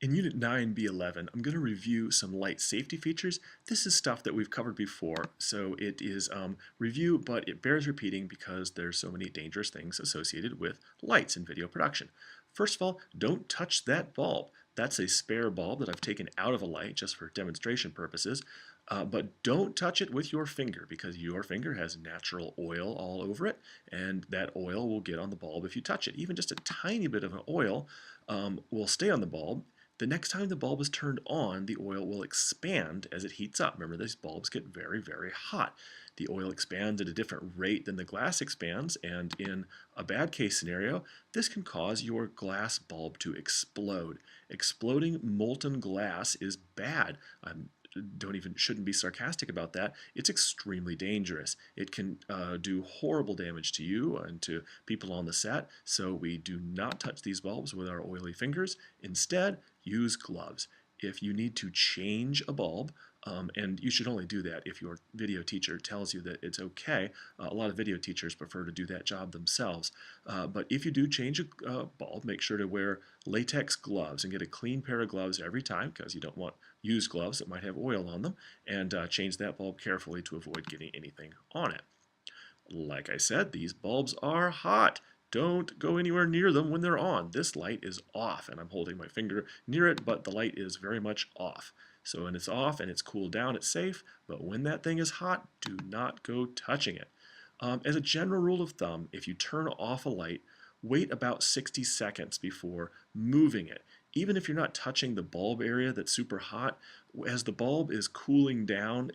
In Unit 9b11, I'm going to review some light safety features. This is stuff that we've covered before, so it is review, but it bears repeating because there's so many dangerous things associated with lights in video production. First of all, don't touch that bulb. That's a spare bulb that I've taken out of a light just for demonstration purposes. But don't touch it with your finger because your finger has natural oil all over it, and that oil will get on the bulb if you touch it. Even just a tiny bit of an oil will stay on the bulb. The next time the bulb is turned on, the oil will expand as it heats up. Remember, these bulbs get very, very hot. The oil expands at a different rate than the glass expands, and in a bad case scenario, this can cause your glass bulb to explode. Exploding molten glass is bad. Shouldn't be sarcastic about that. It's extremely dangerous. It can do horrible damage to you and to people on the set, so we do not touch these bulbs with our oily fingers. Instead, use gloves. If you need to change a bulb, and you should only do that if your video teacher tells you that it's okay. A lot of video teachers prefer to do that job themselves. But if you do change a bulb, make sure to wear latex gloves and get a clean pair of gloves every time because you don't want used gloves that might have oil on them, and change that bulb carefully to avoid getting anything on it. Like I said, these bulbs are hot. Don't go anywhere near them when they're on. This light is off, and I'm holding my finger near it, but the light is very much off. So when it's off and it's cooled down, it's safe, but when that thing is hot, do not go touching it. As a general rule of thumb, if you turn off a light, wait about 60 seconds before moving it. Even if you're not touching the bulb area that's super hot, as the bulb is cooling down,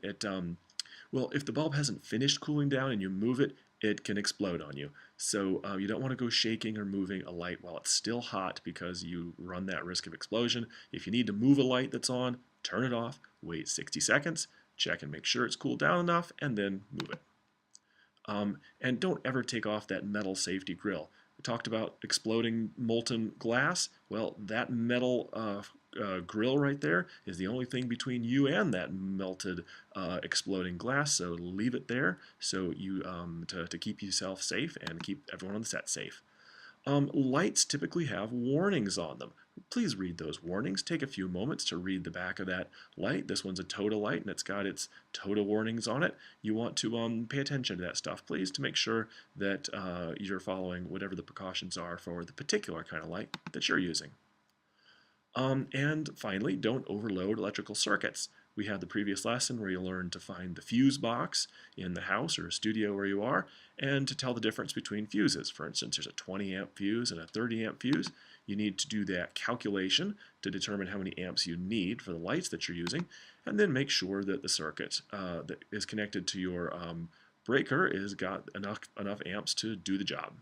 well, if the bulb hasn't finished cooling down and you move it, it can explode on you. So you don't want to go shaking or moving a light while it's still hot because you run that risk of explosion. If you need to move a light that's on, turn it off, wait 60 seconds, check and make sure it's cooled down enough, and then move it. And don't ever take off that metal safety grill. We talked about exploding molten glass. Well, that metal grill right there is the only thing between you and that melted exploding glass, so leave it there so you to keep yourself safe and keep everyone on the set safe. Lights typically have warnings on them. Please read those warnings. Take a few moments to read the back of that light. This one's a TOTA light and it's got its TOTA warnings on it. You want to pay attention to that stuff, please, to make sure that you're following whatever the precautions are for the particular kind of light that you're using. And finally, don't overload electrical circuits. We had the previous lesson where you learned to find the fuse box in the house or a studio where you are and to tell the difference between fuses. For instance, there's a 20 amp fuse and a 30 amp fuse. You need to do that calculation to determine how many amps you need for the lights that you're using, and then make sure that the circuit that is connected to your breaker has got enough amps to do the job.